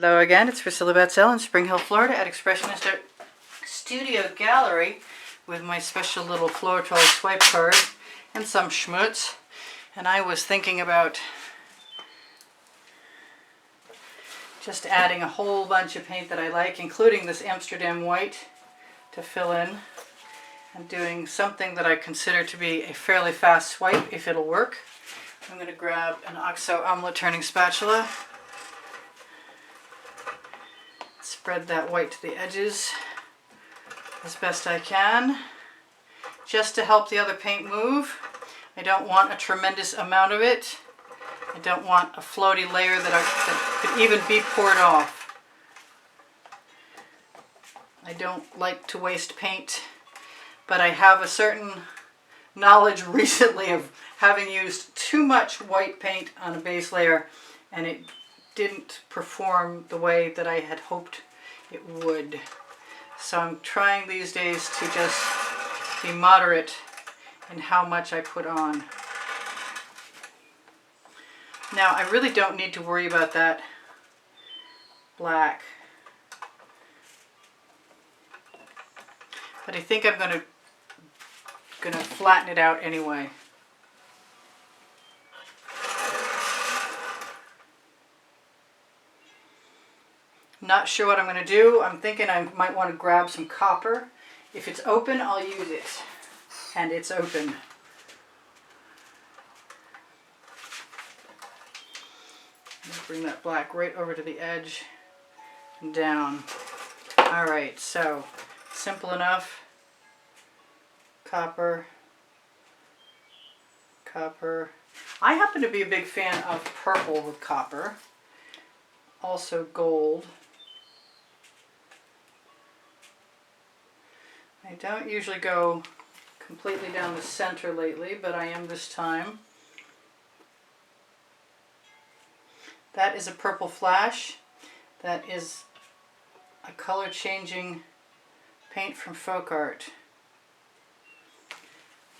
Hello again, it's Priscilla Batzell in Spring Hill, Florida at Expressionist Studio Gallery with my special little Floetrol swipe card and some schmutz. And I was thinking about just adding a whole bunch of paint that I like, including this Amsterdam white to fill in, and doing something that I consider to be a fairly fast swipe if it'll work. I'm going to grab an OXO omelet turning spatula. Spread that white to the edges as best I can, just to help the other paint move. I don't want a tremendous amount of it. I don't want a floaty layer that could even be poured off. I don't like to waste paint, but I have a certain knowledge recently of having used too much white paint on a base layer, and it didn't perform the way that I had hoped it would. So I'm trying these days to just be moderate in how much I put on. Now I really don't need to worry about that black, but I think I'm gonna flatten it out anyway. Not sure what I'm going to do. I'm thinking I might want to grab some copper. If it's open, I'll use it. And it's open. Bring that black right over to the edge and down. Alright, so simple enough. Copper. Copper. I happen to be a big fan of purple with copper. Also gold. I don't usually go completely down the center lately, but I am this time. That is a purple flash. That is a color changing paint from Folk Art.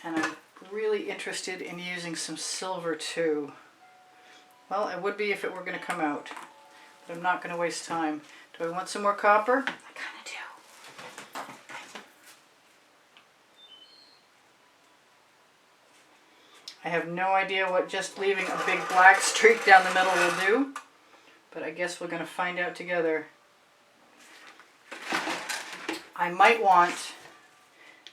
And I'm really interested in using some silver too. Well, it would be if it were going to come out, but I'm not going to waste time. Do I want some more copper? I kind of do. I have no idea what just leaving a big black streak down the middle will do, but I guess we're going to find out together. I might want,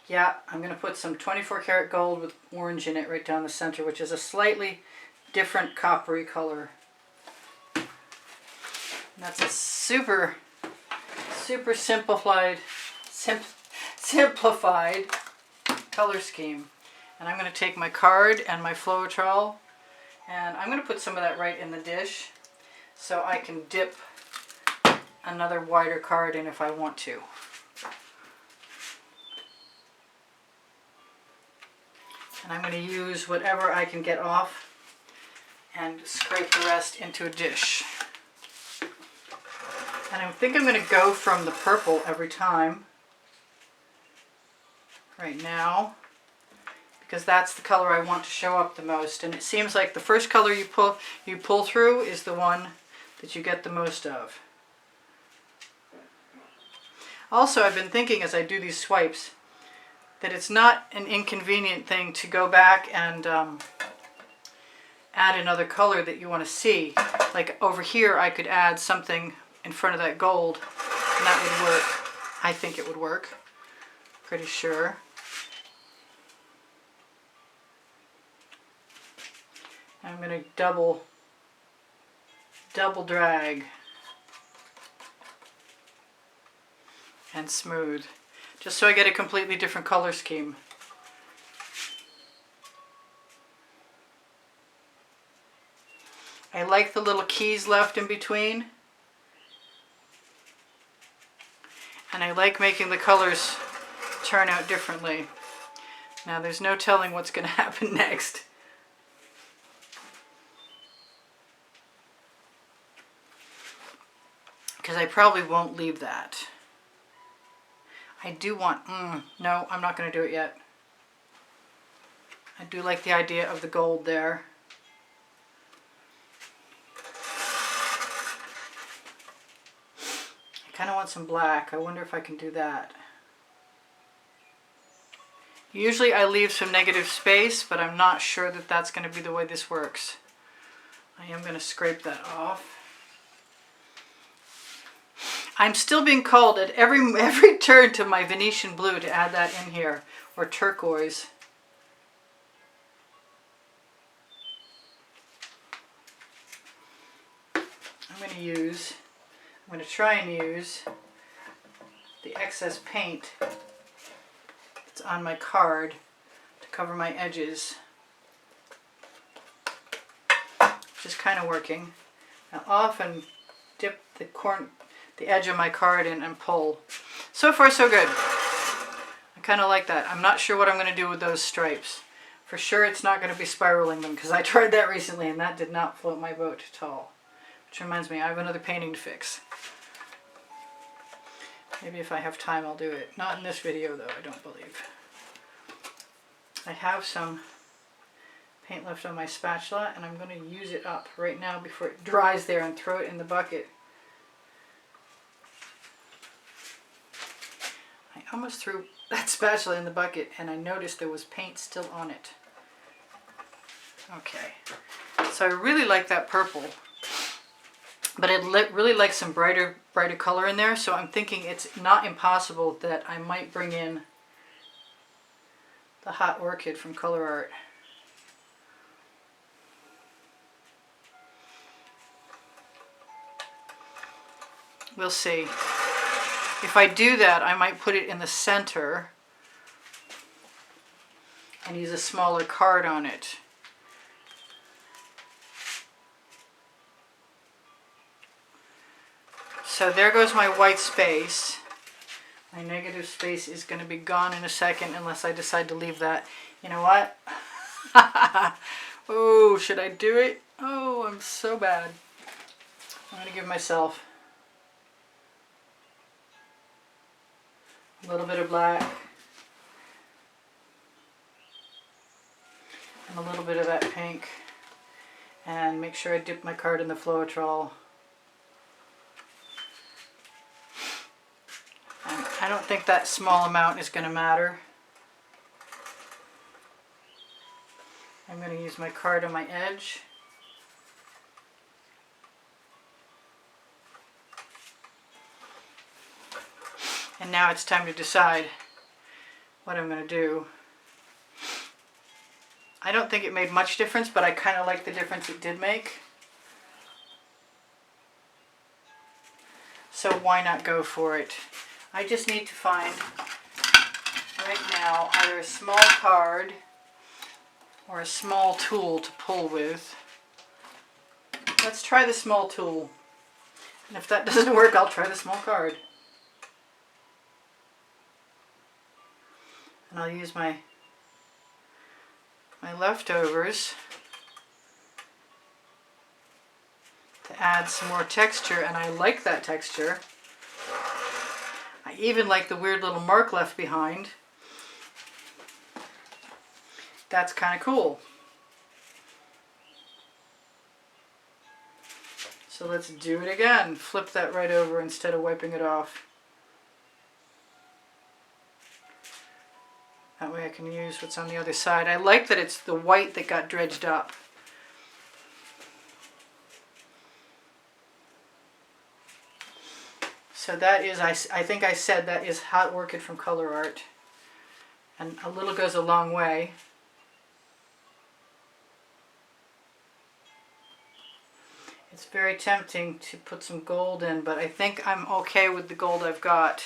I'm going to put some 24 karat gold with orange in it right down the center, which is a slightly different coppery color. And that's a super simplified color scheme. And I'm going to take my card and my Floetrol, and I'm going to put some of that right in the dish so I can dip another wider card in if I want to. And I'm going to use whatever I can get off and scrape the rest into a dish. And I think I'm going to go from the purple every time right now, because that's the color I want to show up the most. And it seems like the first color you pull through is the one that you get the most of. Also, I've been thinking as I do these swipes that it's not an inconvenient thing to go back and add another color that you want to see. Like over here I could add something in front of that gold, and that would work. I think it would work. Pretty sure. I'm going to double drag and smooth, just so I get a completely different color scheme. I like the little keys left in between, and I like making the colors turn out differently. Now there's no telling what's going to happen next. Because I probably won't leave that. I do want, no, I'm not going to do it yet. I do like the idea of the gold there. Kind of want some black. I wonder if I can do that. Usually I leave some negative space, but I'm not sure that that's going to be the way this works. I am going to scrape that off. I'm still being called at every turn to my Venetian blue to add that in here, or turquoise. I'm going to try and use the excess paint that's on my card to cover my edges, which is kind of working. I often dip the edge of my card in and pull. So far so good. I kind of like that. I'm not sure what I'm going to do with those stripes. For sure it's not going to be spiraling them, because I tried that recently and that did not float my boat at all. Which reminds me, I have another painting to fix. Maybe if I have time I'll do it. Not in this video though, I don't believe. I have some paint left on my spatula and I'm going to use it up right now before it dries there and throw it in the bucket. I almost threw that spatula in the bucket and I noticed there was paint still on it. Okay, so I really like that purple. But I'd really like some brighter color in there, so I'm thinking it's not impossible that I might bring in the Hot Orchid from Color Art. We'll see. If I do that, I might put it in the center and use a smaller card on it. So there goes my white space. My negative space is going to be gone in a second unless I decide to leave that. You know what? Oh, should I do it? Oh, I'm so bad. I'm going to give myself a little bit of black and a little bit of that pink, and make sure I dip my card in the Floetrol. I don't think that small amount is going to matter. I'm going to use my card on my edge. And now it's time to decide what I'm going to do. I don't think it made much difference, but I kind of like the difference it did make. So why not go for it? I just need to find, right now, either a small card or a small tool to pull with. Let's try the small tool. And if that doesn't work, I'll try the small card. And I'll use my leftovers to add some more texture, and I like that texture. I even like the weird little mark left behind. That's kind of cool. So let's do it again. Flip that right over instead of wiping it off. That way I can use what's on the other side. I like that it's the white that got dredged up. So that is, I think I said that is Hot Orchid from Color Art. And a little goes a long way. It's very tempting to put some gold in, but I think I'm okay with the gold I've got.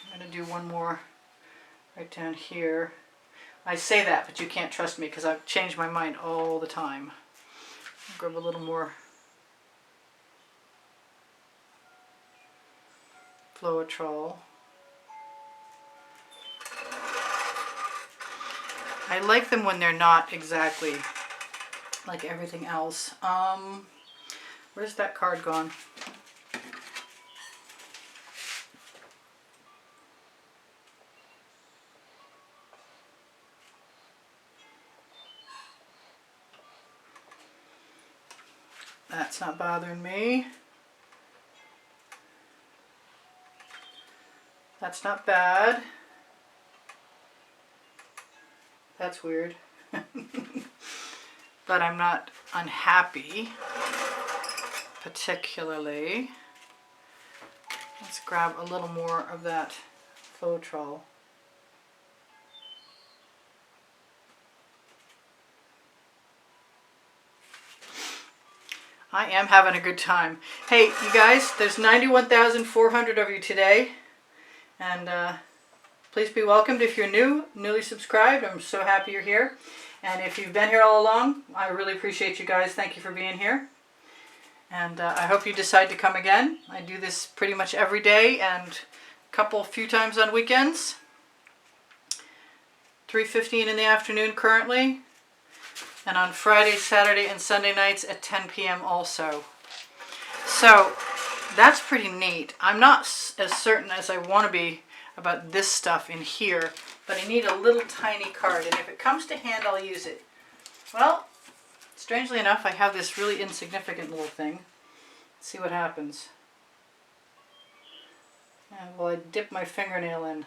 I'm going to do one more right down here. I say that, but you can't trust me because I've changed my mind all the time. I'll grab a little more Floetrol. I like them when they're not exactly like everything else. Where's that card gone? That's not bothering me. That's not bad. That's weird. But I'm not unhappy, particularly. Let's grab a little more of that Floetrol. I am having a good time. Hey, you guys, there's 91,400 of you today. And please be welcomed if you're newly subscribed. I'm so happy you're here. And if you've been here all along, I really appreciate you guys. Thank you for being here. And I hope you decide to come again. I do this pretty much every day and few times on weekends. 3:15 in the afternoon currently. And on Friday, Saturday, and Sunday nights at 10 p.m. also. So that's pretty neat. I'm not as certain as I want to be about this stuff in here, but I need a little tiny card, and if it comes to hand, I'll use it. Well, strangely enough, I have this really insignificant little thing. Let's see what happens. Well, I dip my fingernail in.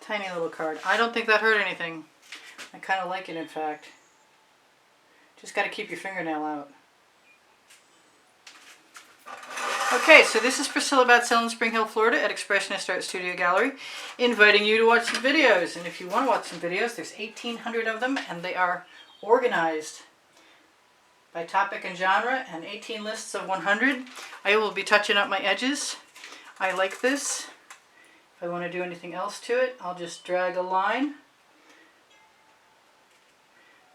Tiny little card. I don't think that hurt anything. I kind of like it, in fact. Just got to keep your fingernail out. Okay, so this is Priscilla Batzell in Spring Hill, Florida at Expressionist Art Studio Gallery, inviting you to watch some videos. And if you want to watch some videos, there's 1,800 of them, and they are organized by topic and genre, and 18 lists of 100. I will be touching up my edges. I like this. If I want to do anything else to it, I'll just drag a line,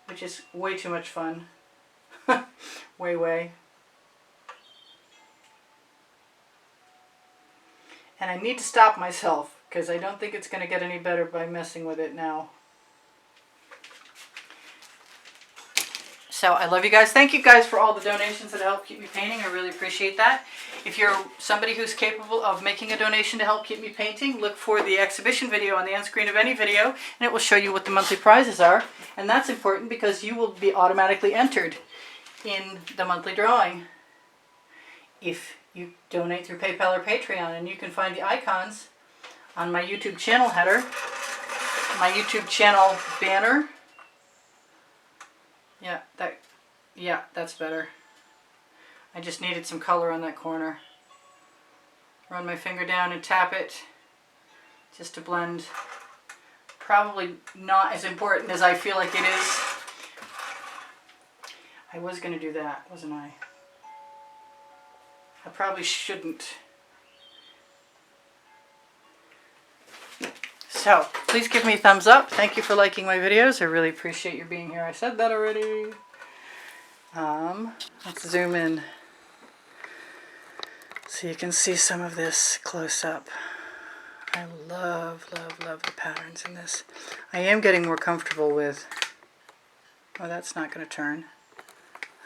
which is way too much fun. way. And I need to stop myself because I don't think it's going to get any better by messing with it now. So I love you guys. Thank you guys for all the donations that help keep me painting. I really appreciate that. If you're somebody who's capable of making a donation to help keep me painting, look for the exhibition video on the end screen of any video, and it will show you what the monthly prizes are. And that's important because you will be automatically entered in the monthly drawing if you donate through PayPal or Patreon. And you can find the icons on my YouTube channel header, my YouTube channel banner. Yeah, that's better. I just needed some color on that corner. Run my finger down and tap it just to blend. Probably not as important as I feel like it is. I was going to do that, wasn't I? I probably shouldn't. So, please give me a thumbs up. Thank you for liking my videos. I really appreciate your being here. I said that already. Let's zoom in so you can see some of this close up. I love the patterns in this. I am getting more comfortable with... Oh, that's not going to turn.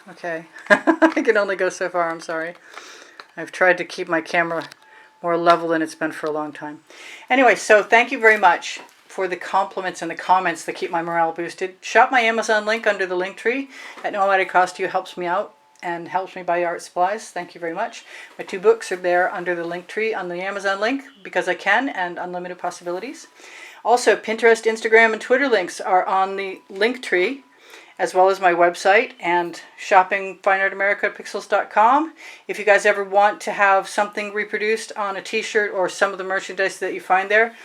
Okay. I can only go so far, I'm sorry. I've tried to keep my camera more level than it's been for a long time. Anyway, so thank you very much for the compliments and the comments that keep my morale boosted. Shop my Amazon link under the link tree at no added cost to you. Helps me out and helps me buy art supplies. Thank you very much. My 2 books are there under the link tree on the Amazon link because I can, and Unlimited Possibilities. Also, Pinterest, Instagram, and Twitter links are on the link tree, as well as my website and shopping fineartamericapixels.com. If you guys ever want to have something reproduced on a t-shirt or some of the merchandise that you find there.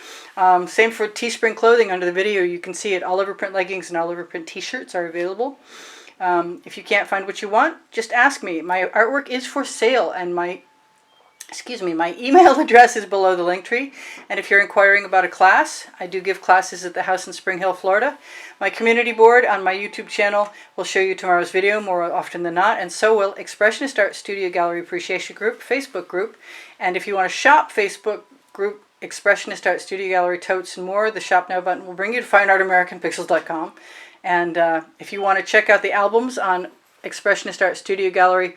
Same for Teespring clothing under the video. You can see it. All over print leggings and all over print t-shirts are available. If you can't find what you want, just ask me. My artwork is for sale, and my email address is below the link tree. And if you're inquiring about a class, I do give classes at the house in Spring Hill, Florida. My community board on my YouTube channel will show you tomorrow's video more often than not, and so will Expressionist Art Studio Gallery Appreciation Group, Facebook group. And if you want to shop Facebook group, Expressionist Art Studio Gallery Totes and more, the Shop Now button will bring you to fineartamericapixels.com. And if you want to check out the albums on Expressionist Art Studio Gallery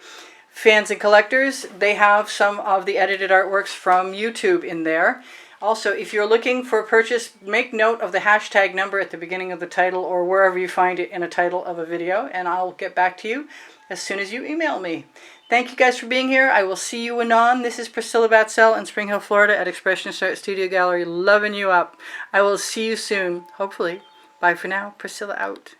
Fans and collectors, they have some of the edited artworks from YouTube in there. Also, if you're looking for a purchase, make note of the hashtag number at the beginning of the title or wherever you find it in a title of a video, and I'll get back to you as soon as you email me. Thank you guys for being here. I will see you anon. This is Priscilla Batzell in Spring Hill, Florida at Expressionist Art Studio Gallery, loving you up. I will see you soon, hopefully. Bye for now. Priscilla out.